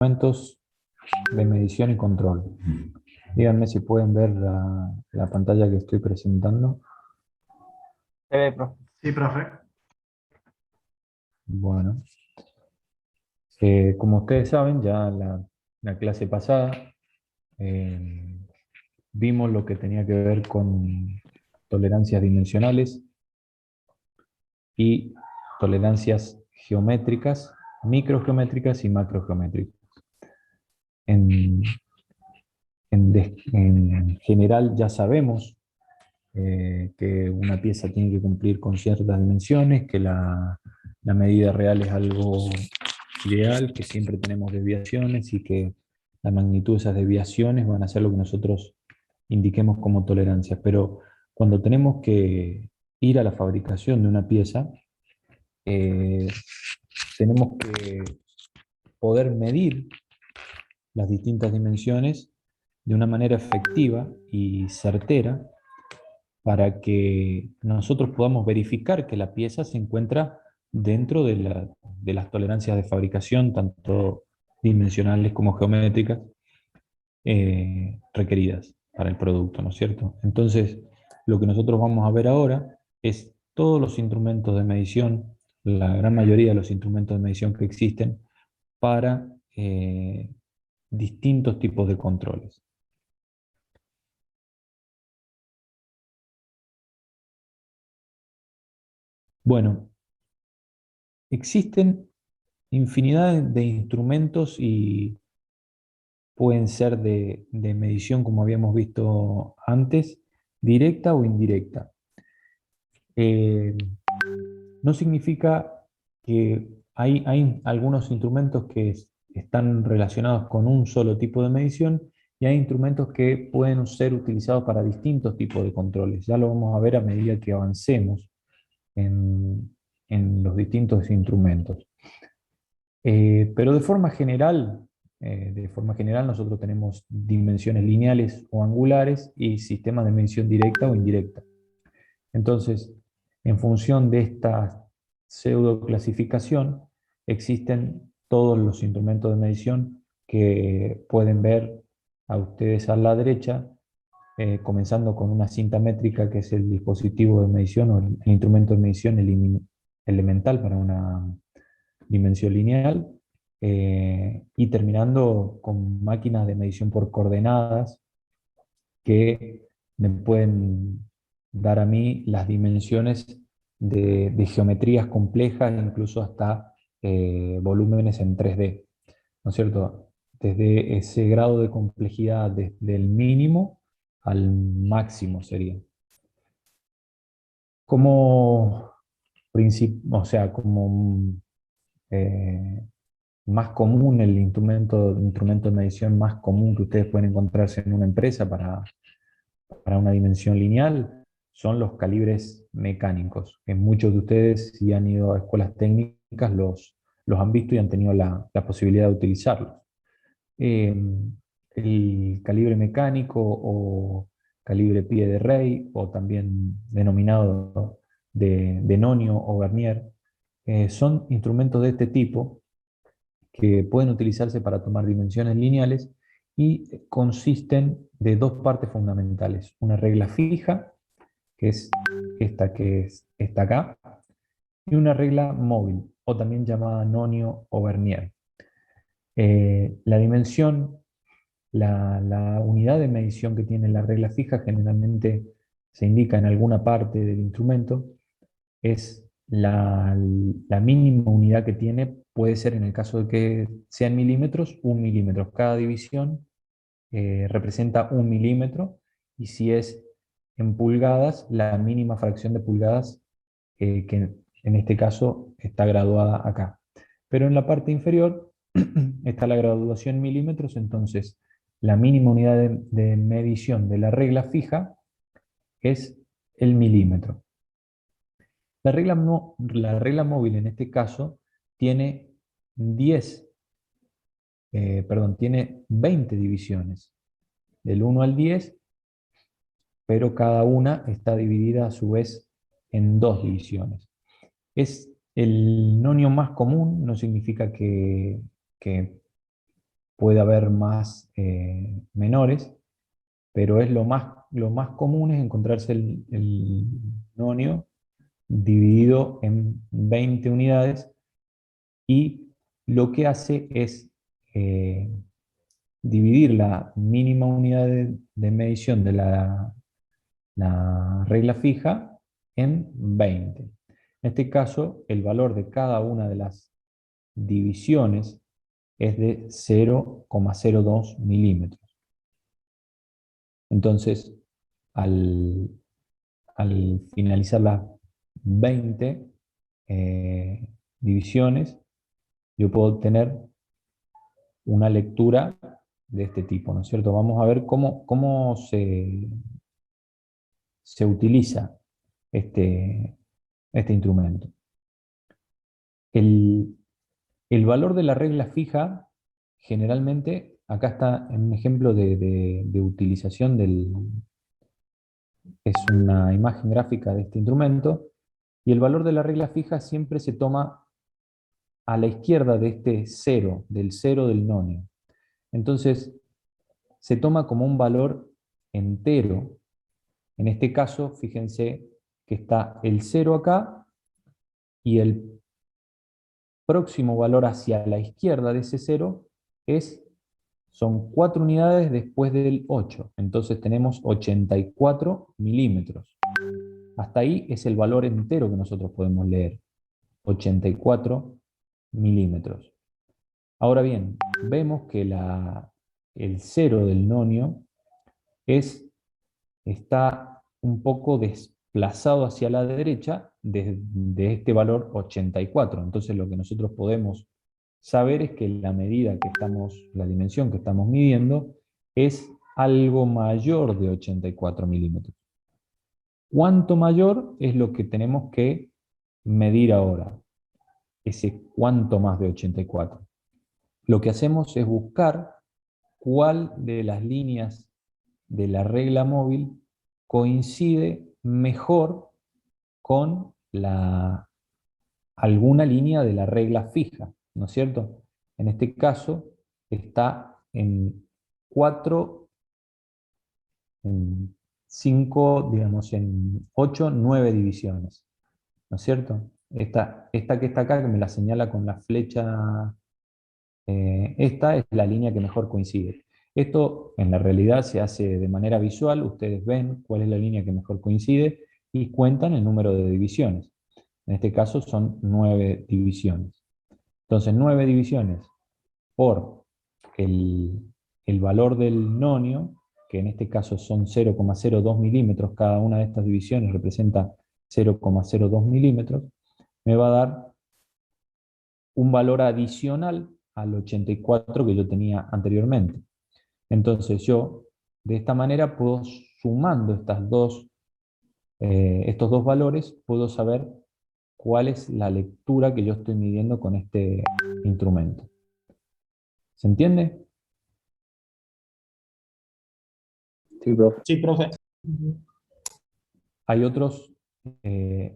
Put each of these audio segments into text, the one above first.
Instrumentos de medición y control. Díganme si pueden ver la pantalla que estoy presentando. Se ve, profe. Sí, profe. Bueno, como ustedes saben, ya la clase pasada eh, vimos lo que tenía que ver con tolerancias dimensionales y tolerancias geométricas, microgeométricas y macrogeométricas. En, en general ya sabemos que una pieza tiene que cumplir con ciertas dimensiones, que la medida real es algo ideal, que siempre tenemos desviaciones y que la magnitud de esas desviaciones van a ser lo que nosotros indiquemos como tolerancia. Pero cuando tenemos que ir a la fabricación de una pieza, eh, tenemos que poder medir las distintas dimensiones de una manera efectiva y certera para que nosotros podamos verificar que la pieza se encuentra dentro de las tolerancias de fabricación, tanto dimensionales como geométricas, requeridas para el producto, ¿no es cierto? Entonces, lo que nosotros vamos a ver ahora es todos los instrumentos de medición, la gran mayoría de los instrumentos de medición que existen para distintos tipos de controles. Bueno, existen infinidad de instrumentos y pueden ser de medición, como habíamos visto antes, directa o indirecta. Eh, no significa que hay algunos instrumentos que están relacionados con un solo tipo de medición y hay instrumentos que pueden ser utilizados para distintos tipos de controles. Ya lo vamos a ver a medida que avancemos en los distintos instrumentos. Pero de forma general nosotros tenemos dimensiones lineales o angulares y sistemas de medición directa o indirecta. Entonces, en función de esta pseudo clasificación, existen todos los instrumentos de medición que pueden ver a ustedes a la derecha, comenzando con una cinta métrica, que es el dispositivo de medición o el instrumento de medición elemental para una dimensión lineal, y terminando con máquinas de medición por coordenadas que me pueden dar a mí las dimensiones de geometrías complejas, incluso hasta volúmenes en 3D, ¿no es cierto? Desde ese grado de complejidad, desde el mínimo al máximo sería. Como principio, o sea, como eh, más común, el instrumento de medición más común que ustedes pueden encontrarse en una empresa para una dimensión lineal son los calibres mecánicos, que muchos de ustedes, si han ido a escuelas técnicas, los han visto y han tenido la posibilidad de utilizarlos. Eh, el calibre mecánico o calibre pie de rey, o también denominado de nonio o vernier, son instrumentos de este tipo que pueden utilizarse para tomar dimensiones lineales y consisten de dos partes fundamentales: una regla fija, que es esta que es esta acá, y una regla móvil, o también llamada nonio o vernier. La dimensión, la unidad de medición que tiene la regla fija generalmente se indica en alguna parte del instrumento, es la mínima unidad que tiene. Puede ser, en el caso de que sean milímetros, 1 milímetro. Cada división representa 1 milímetro, y si es en pulgadas, la mínima fracción de pulgadas, que en este caso está graduada acá. Pero en la parte inferior está la graduación en milímetros, entonces la mínima unidad de medición de la regla fija es el milímetro. La regla móvil en este caso tiene 10, tiene 20 divisiones, del 1 al 10, pero cada una está dividida a su vez en dos divisiones. Es el nonio más común, no significa que puede haber más menores, pero es lo más común es encontrarse el nonio dividido en 20 unidades, y lo que hace es dividir la mínima unidad de medición de la regla fija en 20. En este caso, el valor de cada una de las divisiones es de 0,02 milímetros. Entonces, al, al finalizar las 20 divisiones, yo puedo obtener una lectura de este tipo, ¿no es cierto? Vamos a ver cómo se utiliza este instrumento. El, el valor de la regla fija, generalmente, acá está en un ejemplo de utilización es una imagen gráfica de este instrumento, y el valor de la regla fija siempre se toma a la izquierda de este cero, del cero del nonio. Entonces, se toma como un valor entero. En este caso, fíjense que está el cero acá, y el próximo valor hacia la izquierda de ese cero son 4 unidades después del 8. Entonces tenemos 84 milímetros. Hasta ahí es el valor entero que nosotros podemos leer. 84 milímetros. Ahora bien, vemos que el cero del nonio está un poco desplazado hacia la derecha de este valor 84. Entonces lo que nosotros podemos saber es que la dimensión que estamos midiendo es algo mayor de 84 milímetros. ¿Cuánto mayor es lo que tenemos que medir ahora? Ese cuánto más de 84. Lo que hacemos es buscar cuál de las líneas de la regla móvil coincide mejor con alguna línea de la regla fija, ¿no es cierto? En este caso está en 4, en 5, digamos, en 8, 9 divisiones, ¿no es cierto? Esta que está acá, que me la señala con la flecha, esta es la línea que mejor coincide. Esto en la realidad se hace de manera visual, ustedes ven cuál es la línea que mejor coincide y cuentan el número de divisiones. En este caso son 9 divisiones. Entonces 9 divisiones por el valor del nonio, que en este caso son 0,02 milímetros, cada una de estas divisiones representa 0,02 milímetros, me va a dar un valor adicional al 84 que yo tenía anteriormente. Entonces yo, de esta manera, puedo, sumando estos dos valores, puedo saber cuál es la lectura que yo estoy midiendo con este instrumento. ¿Se entiende? Sí, profe. Sí, profe. Hay otros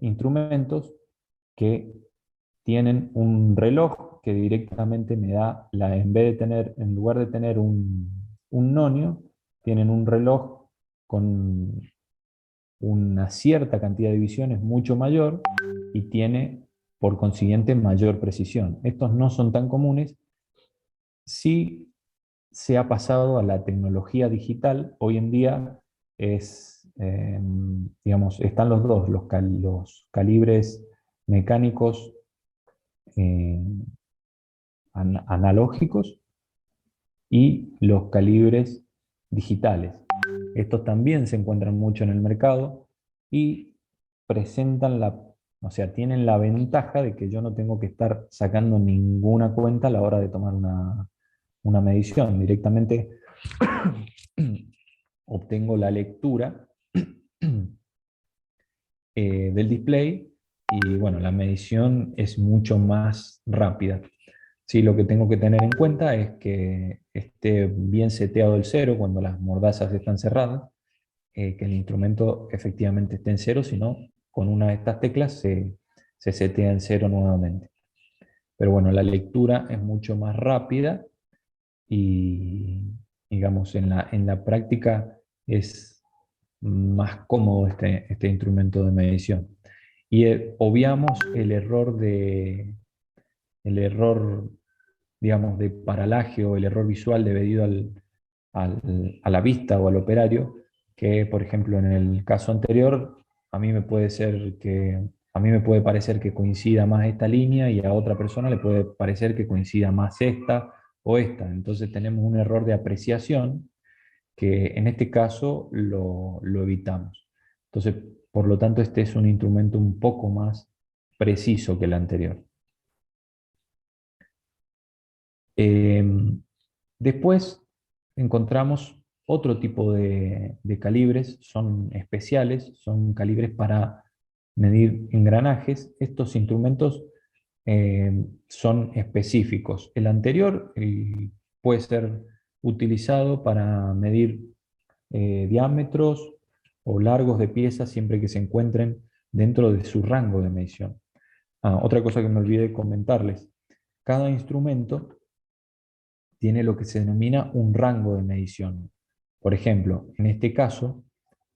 instrumentos que tienen un reloj que directamente me da, en lugar de tener un nonio, tienen un reloj con una cierta cantidad de divisiones mucho mayor y tiene, por consiguiente, mayor precisión. Estos no son tan comunes. Sí se ha pasado a la tecnología digital. Hoy en día digamos, están los dos, los calibres mecánicos eh, analógicos y los calibres digitales. Estos también se encuentran mucho en el mercado y presentan o sea, tienen la ventaja de que yo no tengo que estar sacando ninguna cuenta a la hora de tomar una medición. Directamente obtengo la lectura del display y bueno, la medición es mucho más rápida. Sí, lo que tengo que tener en cuenta es que esté bien seteado el cero cuando las mordazas están cerradas, que el instrumento efectivamente esté en cero, si no, con una de estas teclas se setea en cero nuevamente. Pero bueno, la lectura es mucho más rápida y, digamos, en la práctica es más cómodo este instrumento de medición. Y obviamos el error, digamos, de paralaje o el error visual debido a la vista o al operario, que por ejemplo en el caso anterior, a mí me puede ser que, a mí me puede parecer que coincida más esta línea y a otra persona le puede parecer que coincida más esta o esta. Entonces tenemos un error de apreciación que en este caso lo evitamos. Entonces, por lo tanto, este es un instrumento un poco más preciso que el anterior. Después encontramos otro tipo de calibres, son especiales, son calibres para medir engranajes. Estos instrumentos son específicos. El anterior puede ser utilizado para medir diámetros o largos de piezas siempre que se encuentren dentro de su rango de medición. Otra cosa que me olvidé comentarles, cada instrumento tiene lo que se denomina un rango de medición. Por ejemplo, en este caso,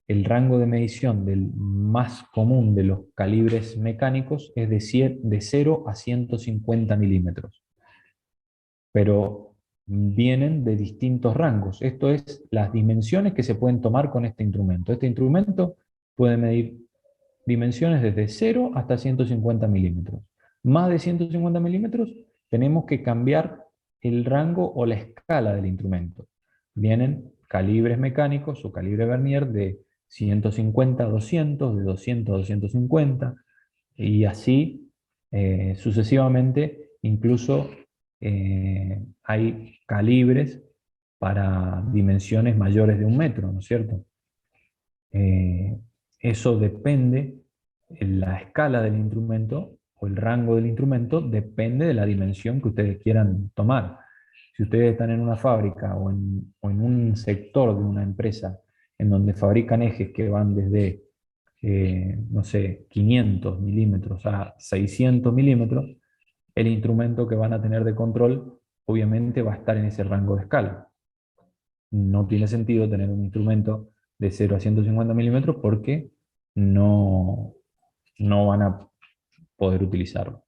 el rango de medición del más común de los calibres mecánicos es de 0 a 150 milímetros, pero vienen de distintos rangos. Esto es las dimensiones que se pueden tomar con este instrumento. Este instrumento puede medir dimensiones desde 0 hasta 150 milímetros. Más de 150 milímetros tenemos que cambiar el rango o la escala del instrumento. Vienen calibres mecánicos o calibre vernier de 150 a 200, de 200 a 250, y así sucesivamente. Incluso hay calibres para dimensiones mayores de 1 metro, ¿no es cierto? Eso depende, la escala del instrumento o el rango del instrumento depende de la dimensión que ustedes quieran tomar. Si ustedes están en una fábrica o en un sector de una empresa en donde fabrican ejes que van desde, no sé, 500 milímetros a 600 milímetros, el instrumento que van a tener de control obviamente va a estar en ese rango de escala. No tiene sentido tener un instrumento de 0 a 150 milímetros porque no, no van a poder utilizarlo.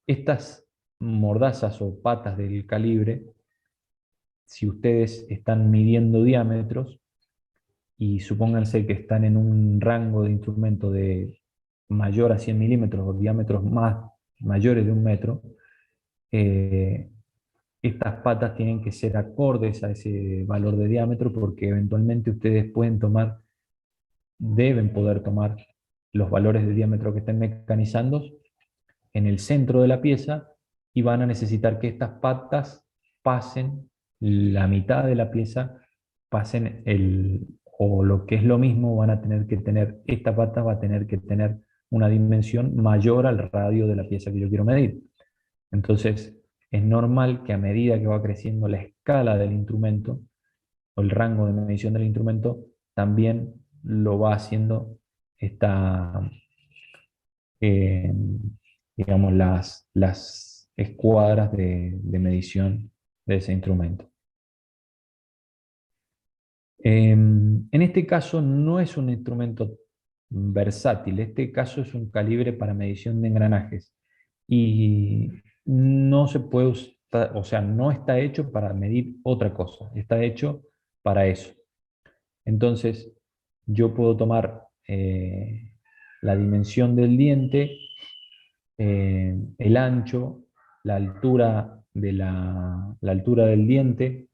Estas mordazas o patas del calibre, si ustedes están midiendo diámetros y supónganse que están en un rango de instrumento de mayor a 100 milímetros o diámetros mayores de 1 metro, estas patas tienen que ser acordes a ese valor de diámetro porque eventualmente ustedes deben poder tomar los valores de diámetro que estén mecanizando en el centro de la pieza y van a necesitar que estas patas pasen la mitad de la pieza, o lo que es lo mismo, van a tener que tener, esta pata va a tener que tener una dimensión mayor al radio de la pieza que yo quiero medir. Entonces, es normal que a medida que va creciendo la escala del instrumento, o el rango de medición del instrumento, también lo va haciendo esta, eh, digamos, las escuadras de medición de ese instrumento. En este caso no es un instrumento versátil, este caso es un calibre para medición de engranajes y no se puede usar, o sea, no está hecho para medir otra cosa, está hecho para eso. Entonces, yo puedo tomar la dimensión del diente, el ancho, la altura, la altura del diente,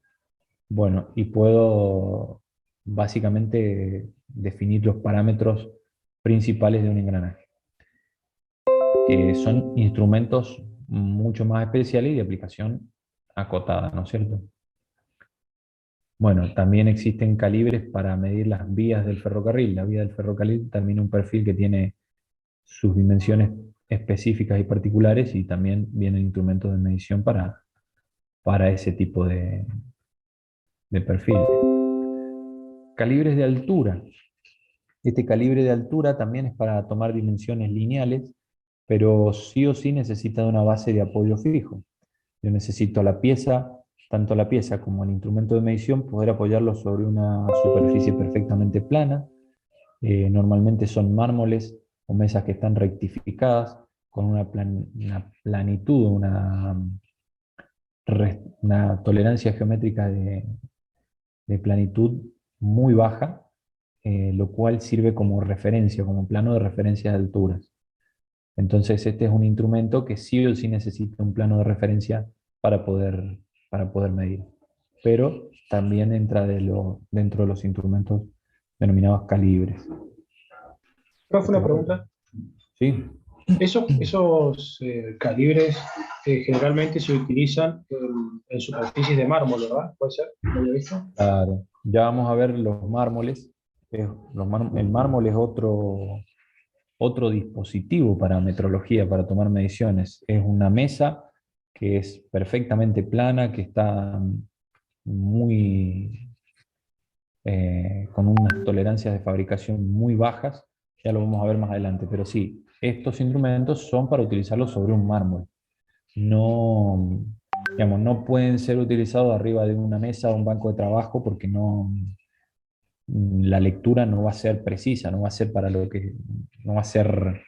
bueno, y puedo básicamente definir los parámetros principales de un engranaje, que son instrumentos mucho más especiales y de aplicación acotada, ¿no es cierto? Bueno, también existen calibres para medir las vías del ferrocarril. La vía del ferrocarril también es un perfil que tiene sus dimensiones específicas y particulares y también vienen instrumentos de medición para ese tipo de perfiles. Calibres de altura. Este calibre de altura también es para tomar dimensiones lineales, pero sí o sí necesita de una base de apoyo fijo. Yo necesito la pieza, tanto la pieza como el instrumento de medición, poder apoyarlo sobre una superficie perfectamente plana. Normalmente son mármoles o mesas que están rectificadas con una planitud, una tolerancia geométrica de planitud muy baja, lo cual sirve como referencia, como plano de referencia de alturas. Entonces este es un instrumento que sí o sí necesita un plano de referencia para poder medir. Pero también entra dentro de los instrumentos denominados calibres. Profe, una pregunta. ¿Sí? Esos calibres generalmente se utilizan en superficies de mármol, ¿verdad? ¿Puede ser? ¿Lo había visto? Claro. Ya vamos a ver los mármoles. El mármol es otro dispositivo para metrología, para tomar mediciones. Es una mesa que es perfectamente plana, que está muy, con unas tolerancias de fabricación muy bajas. Ya lo vamos a ver más adelante, pero sí, estos instrumentos son para utilizarlos sobre un mármol. No, digamos, no pueden ser utilizados arriba de una mesa o un banco de trabajo porque no, la lectura no va a ser precisa, no va a ser para lo que, no va a ser